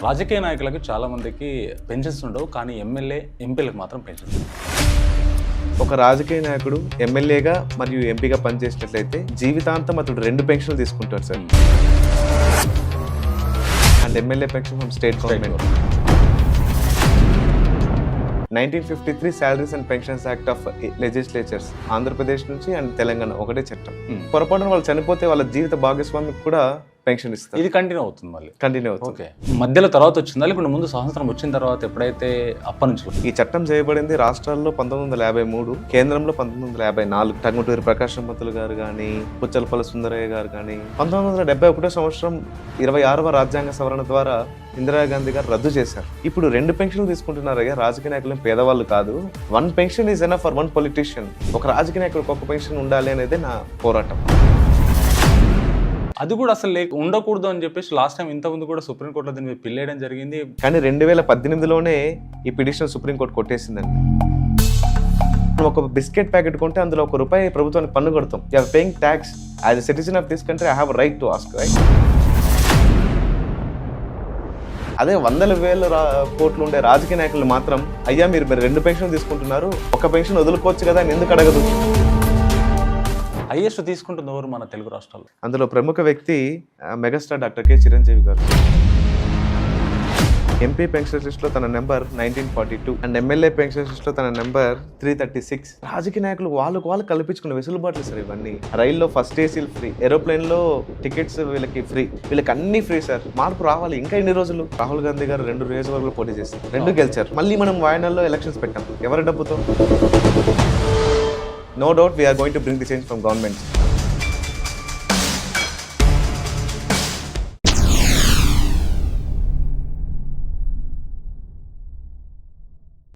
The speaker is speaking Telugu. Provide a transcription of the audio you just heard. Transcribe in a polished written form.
రాజకీయ నాయకులకు చాలా మందికి పెన్షన్స్ ఉండవు, కానీ ఎమ్మెల్యే ఎంపీలకు మాత్రం పెన్షన్స్. ఒక రాజకీయ నాయకుడు ఎమ్మెల్యేగా మరియు ఎంపీగా పనిచేసినట్లయితే జీవితాంతం అతడు 2 పెన్షన్లు తీసుకుంటాడు sir. And MLA pension from state government. 1953 salaries and pensions act of legislatures Andhra Pradesh నుంచి అండ్ తెలంగాణ ఒకటే చట్టం. పొరపాటున వాళ్ళు చనిపోతే వాళ్ళ జీవిత భాగస్వామికి కూడా పెన్షన్ ఇస్తారు. ఇది కంటిన్యూ అవుతుంది, మళ్ళీ కంటిన్యూ అవుతుంది. ఓకే, మధ్యలో తర్వాత వచ్చిందా ఇప్పుడు ముందు స్వాతంత్రం వచ్చిన తర్వాత ఎప్పుడైతే అప్పటి నుంచి ఈ చట్టం చేయబడింది రాష్ట్రాల్లో 1953, కేంద్రంలో 1954. టంగుటూరి ప్రకాశం పంతులు గారు కానీ, పుచ్చలపల్లి సుందరయ్య గారు కానీ 1971 సంవత్సరం 26వ రాజ్యాంగ సవరణ ద్వారా ఇందిరాగాంధీ గారు రద్దు చేశారు. ఇప్పుడు 2 పెన్షన్లు తీసుకుంటున్నారు అయ్యా. రాజకీయ నాయకులు పేదవాళ్ళు కాదు. 1 pension is enough for 1 politician. ఒక రాజకీయ నాయకుడికి 1 పెన్షన్ ఉండాలి అనేది నా పోరాటం. అది కూడా అసలు ఉండకూడదు అని చెప్పేసి లాస్ట్ టైం ఇంతకుముందు కూడా సుప్రీంకోర్టులో దీన్ని పిల్లేయడం జరిగింది. కానీ 2018లోనే ఈ పిటిషన్ సుప్రీంకోర్టు కొట్టేసిందండి. ఒక బిస్కెట్ ప్యాకెట్ కొంటే అందులో ₹1 ప్రభుత్వానికి పన్ను కడతాం. You are paying tax. As a citizen of this country I have right to ask, right? అదే 100,000 కోట్లు ఉండే రాజకీయ నాయకులు మాత్రం అయ్యా మీరు 2 పెన్షన్లు తీసుకుంటున్నారు, 1 పెన్షన్ వదులుకోవచ్చు కదా అని ఎందుకు అడగదు? హైయెస్ట్ తీసుకుంటుంది ఎవరు మన తెలుగు రాష్ట్రాల్లో? అందులో ప్రముఖ వ్యక్తి మెగాస్టార్ డాక్టర్ కె చిరంజీవి గారు. ఎంపీ పెన్షన్ లిస్ట్ లో తన number 1942 and MLA pension list లో తన నెంబర్ 336. రాజకీయ నాయకులు వాళ్ళు కల్పించుకున్న వెసులుబాట్లు సార్ ఇవన్నీ. రైల్లో ఫస్ట్ ఏసీలు ఫ్రీ, ఏరోప్లేన్ లో టికెట్స్ వీళ్ళకి ఫ్రీ, వీళ్ళకి అన్ని ఫ్రీ సార్. మార్పు రావాలి. ఇంకా ఎన్ని రోజులు? రాహుల్ గాంధీ గారు 2 నియోజకవర్గాలు పోటీ చేస్తారు, 2 గెలిచారు. మళ్ళీ మనం వాయనాడులో ఎలక్షన్స్ పెట్టాం. ఎవరి డబ్బుతో? No doubt we are going to bring the change from government.